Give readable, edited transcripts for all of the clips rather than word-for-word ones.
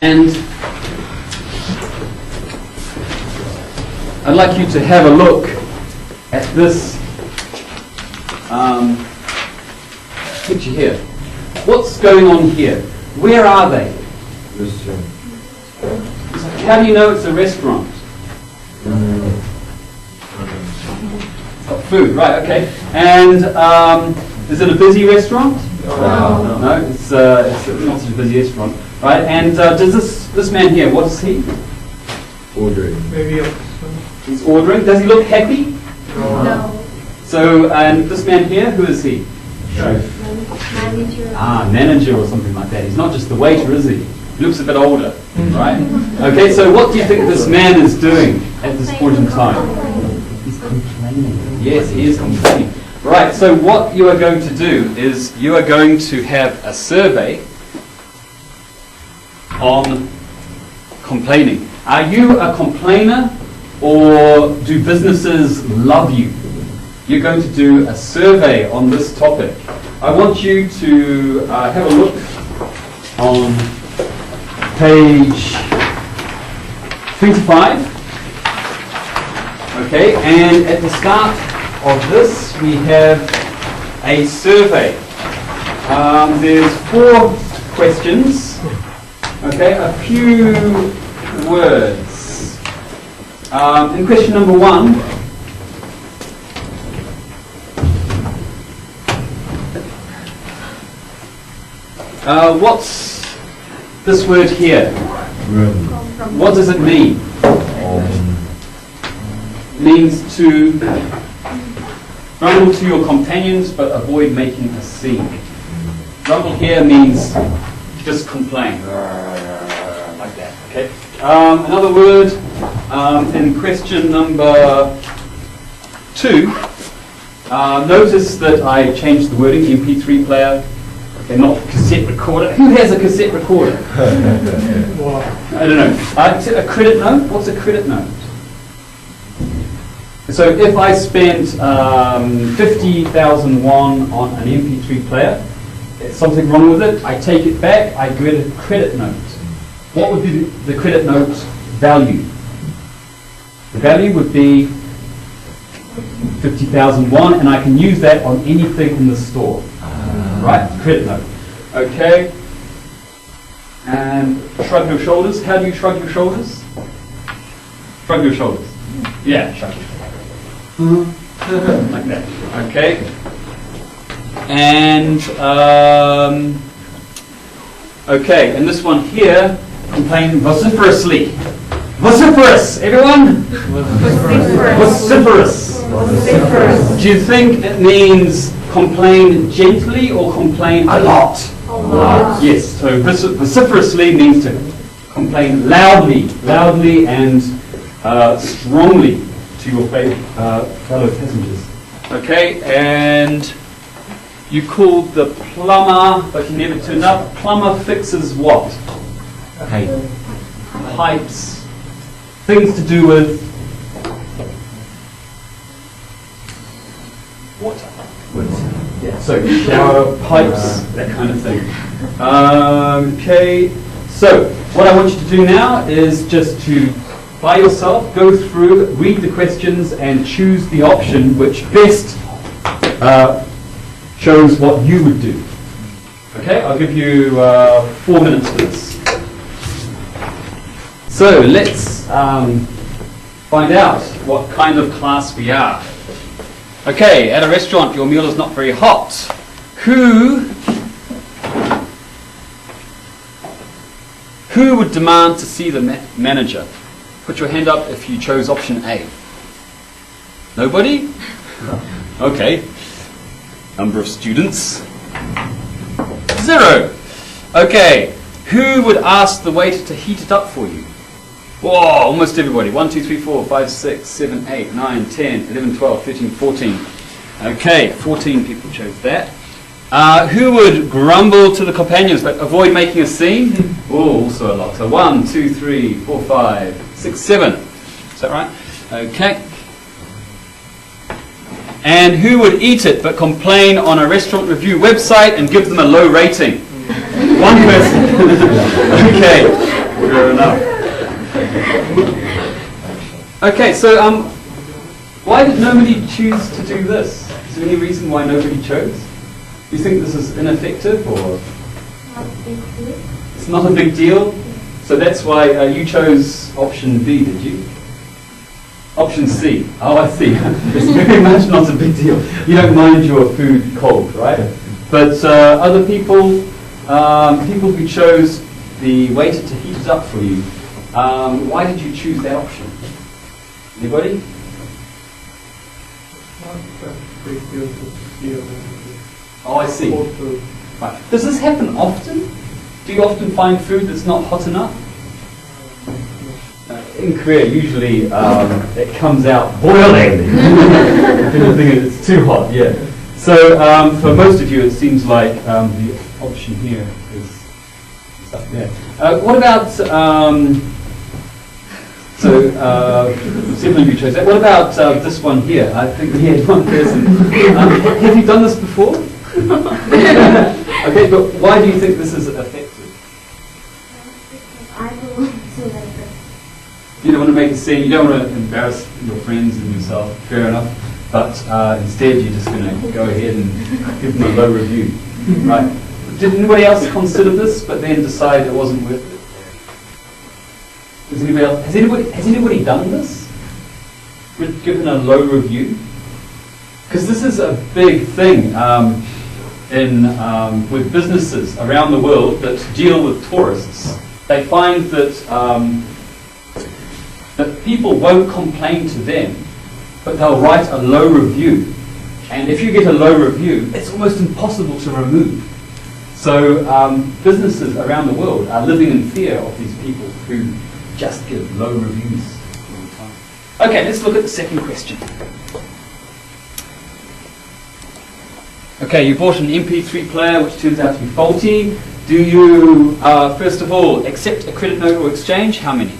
And I'd like you to have a look at this picture here. What's going on here? Where are they? Restaurant. How do you know it's a restaurant? Oh, food, right, okay. And is it a busy restaurant? No. No, it's not such a busy restaurant. Right, and does this man here, what is he? Ordering. Maybe He's ordering. Does he look happy? No. So, and this man here, who is he? Chef. Manager. Manager or something like that. He's not just the waiter, is he? He looks a bit older, right? Okay, so what do you think this man is doing at this point in time? He's complaining. Yes, he is complaining. Right, so what you are going to do is you are going to have a survey on complaining. Are you a complainer or do businesses love you? You're going to do a survey on this topic. I want you to have a look on page 25. Okay, and at the start of this we have a survey. There's 4 questions. Okay, a few words. In question number 1, what's this word here? What does it mean? Means to grumble to your companions but avoid making a scene. Grumble here means just complain, like that, okay? Another word in question number 2, notice that I changed the wording, MP3 player, okay, not cassette recorder. Who has a cassette recorder? I don't know. A credit note? What's a credit note? So if I spent 50,000 won on an MP3 player, there's something wrong with it, I take it back, I get a credit note. What would be the credit note value? The value would be 50,000 won, and I can use that on anything in the store. Right? Credit note. Okay. And shrug your shoulders. How do you shrug your shoulders? Shrug your shoulders. Yeah, shrug your shoulders. Like that. Okay. And okay, and this one here, complain vociferously. Vociferous, everyone? Vociferous. Do you think it means complain gently or complain a lot? A lot. Yes, so vociferously means to complain loudly and strongly to your fellow passengers. Okay, and you called the plumber, but he never turned up. Plumber fixes what? Pipes. Things to do with water. Yeah, so shower, pipes, that kind of thing. Okay, so what I want you to do now is just to, by yourself, go through, read the questions and choose the option which best shows what you would do. Okay, I'll give you 4 minutes for this. So let's find out what kind of class we are. Okay, at a restaurant your meal is not very hot. Who would demand to see the manager? Put your hand up if you chose option A. Nobody? Okay. Number of students? 0. Okay. Who would ask the waiter to heat it up for you? Whoa, almost everybody. 1, 2, 3, 4, 5, 6, 7, 8, 9, 10, 11, 12, 13, 14. Okay, 14 people chose that. Who would grumble to the companions but avoid making a scene? Oh, also a lot. So 1, 2, 3, 4, 5, 6, 7. Is that right? Okay. And who would eat it but complain on a restaurant review website and give them a low rating? One person. Okay. Okay, so why did nobody choose to do this? Is there any reason why nobody chose? Do you think this is ineffective or Not big deal. it's not a big deal? So that's why you chose option B, did you? Option C. Oh, I see. It's very much not a big deal. You don't mind your food cold, right? But other people, people who chose the waiter to heat it up for you, why did you choose that option? Anybody? Oh, I see. Right. Does this happen often? Do you often find food that's not hot enough? In Korea, usually it comes out boiling. If anything, it's too hot, yeah. So for most of you, it seems like the option here is up there. What about, several of you chose that. What about this one here? I think we had one person. Have you done this before? Okay, but why do you think this is effective? I belong to like this. You don't want to make a scene, you don't want to embarrass your friends and yourself, fair enough, but instead you're just going to go ahead and give them a low review, right? Did anybody else consider this, but then decide it wasn't worth it? Has anybody done this? Given a low review? Because this is a big thing with businesses around the world that deal with tourists. They find that that people won't complain to them, but they'll write a low review. And if you get a low review, it's almost impossible to remove. So businesses around the world are living in fear of these people who just give low reviews all the time. Okay, let's look at the second question. Okay, you bought an MP3 player which turns out to be faulty. Do you, first of all, accept a credit note or exchange? How many?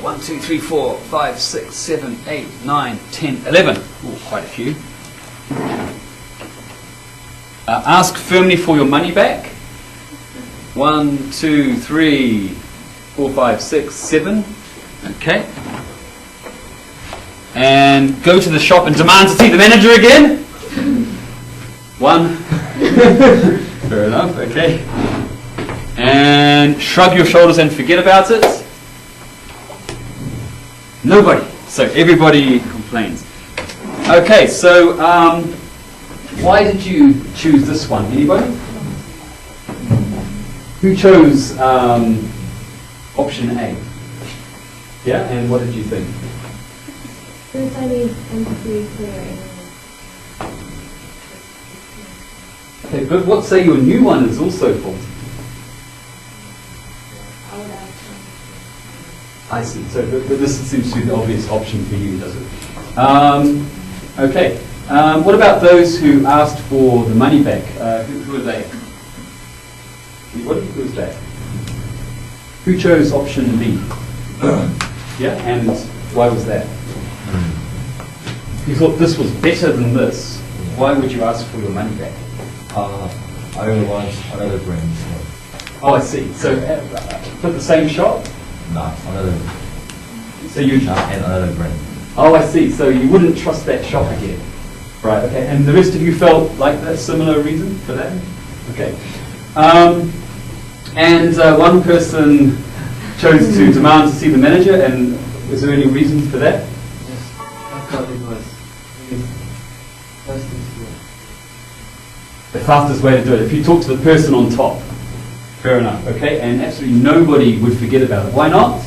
1, 2, 3, 4, 5, 6, 7, 8, 9, 10, 11. Ooh, quite a few. Ask firmly for your money back. 1, 2, 3, 4, 5, 6, 7. Okay. And go to the shop and demand to see the manager again. 1. Fair enough, okay. And shrug your shoulders and forget about it. Nobody. So everybody complains. Okay, so why did you choose this one? Anybody? Who chose option A? Yeah, and what did you think? Since I need MP3 player. Okay, but what say your new one is also faulty? I see. So but this seems to be the obvious option for you, does it? Okay. What about those who asked for the money back? Who are they? Who is that? Who chose option B? Yeah, and why was that? You thought this was better than this. Why would you ask for your money back? I really want another brand. Oh, I see. So for the same shop? Not another. So you. And another brand. Oh, I see. So you wouldn't trust that shop again. Right, okay. And the rest of you felt like that similar reason for that? Okay. And one person chose to demand to see the manager, and is there any reason for that? Yes, I thought it was fastest way. The fastest way to do it. If you talk to the person on top. Fair enough, okay? And absolutely nobody would forget about it. Why not?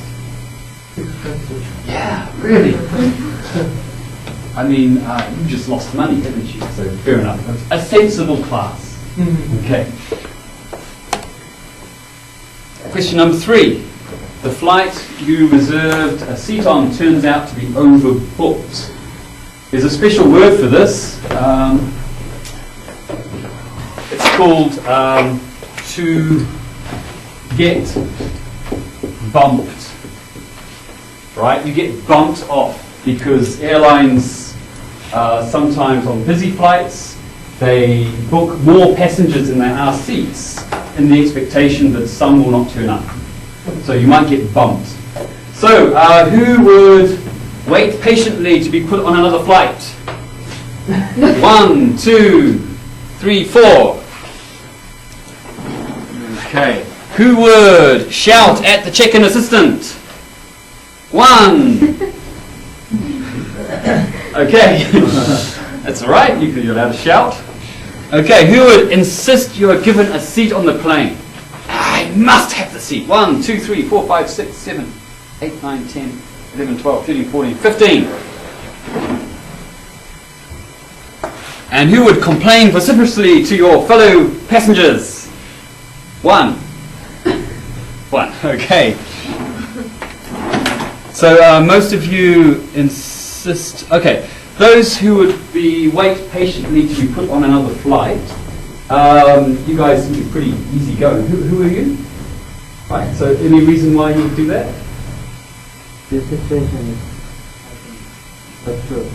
Yeah, really? I mean, you just lost money, haven't you? So fair enough. A sensible class. Okay. Question number 3. The flight you reserved a seat on turns out to be overbooked. There's a special word for this. It's called to get bumped. Right? You get bumped off because airlines sometimes on busy flights they book more passengers than there are seats in the expectation that some will not turn up. So you might get bumped. So who would wait patiently to be put on another flight? 1, 2, 3, 4. Okay. Who would shout at the check-in assistant? 1. Okay. That's all right. You're allowed to shout. Okay. Who would insist you are given a seat on the plane? I must have the seat. 1, 2, 3, 4, 5, 6, 7, 8, 9, 10, 11, 12, 13, 14, 15. And who would complain vociferously to your fellow passengers? 1. 1. Okay. So most of you insist. Okay. Those who would wait patiently to be put on another flight. You guys seem to be pretty easy going. Who are you? Right. So any reason why you would do that? This situation is not true.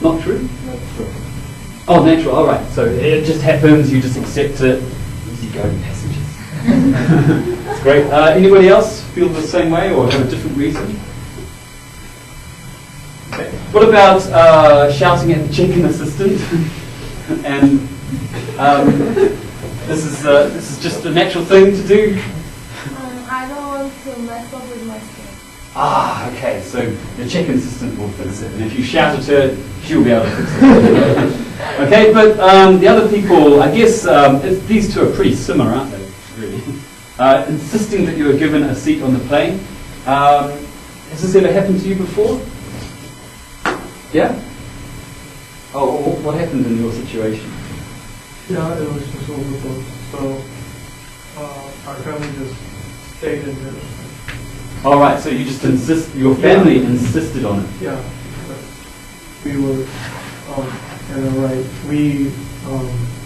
Not true. Not true. Oh, natural. All right. So it just happens. You just accept it. Easy going passengers. That's great. Anybody else feel the same way or have a different reason? Okay. What about shouting at the check-in assistant? And this is just a natural thing to do. I don't want to mess up with my skin. Ah, okay. So the check-in assistant will fix it, and if you shout at her, she'll be able to fix it. Okay, but the other people, I guess these two are pretty similar, aren't they? Really, insisting that you are given a seat on the plane. Has this ever happened to you before? Yeah. Oh, what happened in your situation? Yeah, it was just overbooked, so our family just stayed in there. All right. So you just insist. Your family insisted on it. Yeah, but we were in the right. We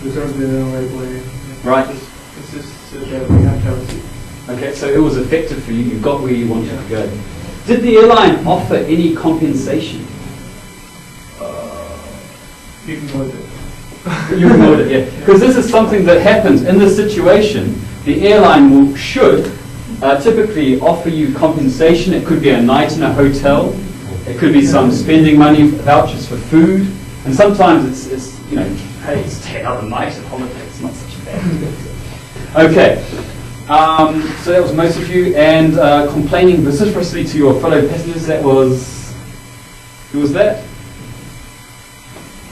reserved it in the right way. Right. It's just that we have to have a seat. Okay. So it was effective for you. You got where you wanted to go. Did the airline offer any compensation? You can go with it. You ignored it, yeah. Because this is something that happens in this situation. The airline should typically offer you compensation. It could be a night in a hotel. It could be some spending money, vouchers for food. And sometimes it's hey, it's another night at holiday. It's not such a bad thing. Okay. So that was most of you. And complaining vociferously to your fellow passengers, that was... Who was that?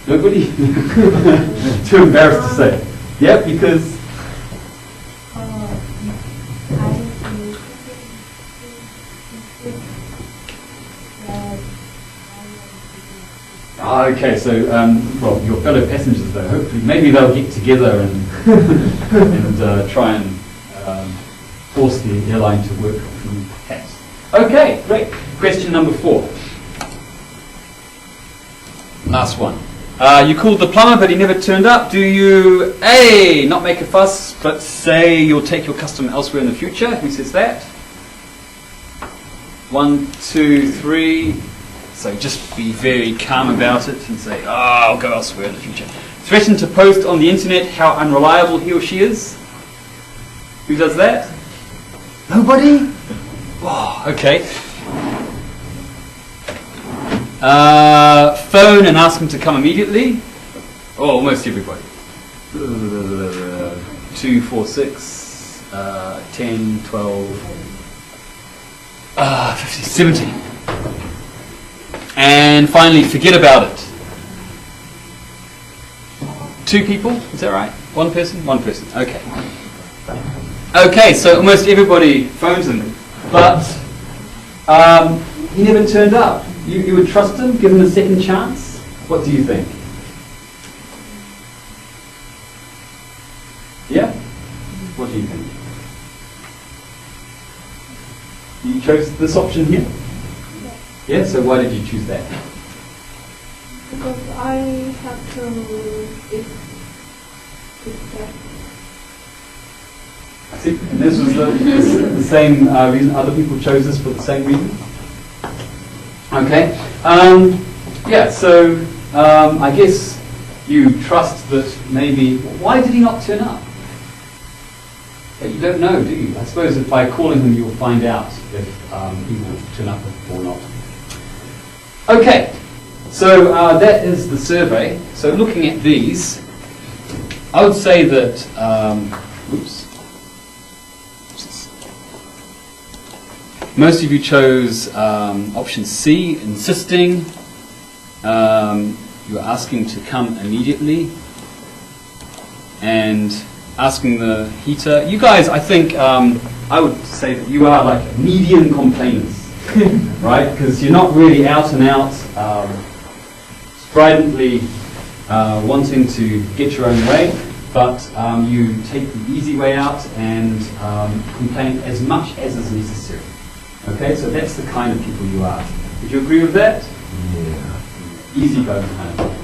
Nobody? Too embarrassed to say. Yeah, because... Okay, so well, your fellow passengers though, hopefully, maybe they'll get together and try and force the airline to work through perhaps. Okay, great. Question number 4. Last one. You called the plumber, but he never turned up. Do you A, not make a fuss, but say you'll take your custom elsewhere in the future? Who says that? 1, 2, 3. So just be very calm about it and say, I'll go elsewhere in the future. Threaten to post on the internet how unreliable he or she is. Who does that? Nobody? Oh, okay. Phone and ask them to come immediately. Oh, almost everybody. 2, 4, 6, 10, 12, 15, 17. And finally, forget about it. 2 people, is that right? 1 person? 1 person, okay. Okay, so almost everybody phones him, but he never turned up. You would trust him, give him a second chance? What do you think? Yeah? What do you think? You chose this option here? Yeah, so why did you choose that? Because I have to accept. I see. And this was the same reason other people chose this for the same reason? Okay. Yeah, so I guess you trust that maybe... Why did he not turn up? But you don't know, do you? I suppose if by calling him you'll find out if he will turn up or not. Okay, so that is the survey. So looking at these, I would say that, most of you chose option C, insisting. You were asking to come immediately. And asking the heater. You guys, I think, I would say that you are like medium complainers, right? Because you're not really out and out, stridently wanting to get your own way, but you take the easy way out and complain as much as is necessary. Okay, so that's the kind of people you are. Would you agree with that? Yeah. Easy going kind of.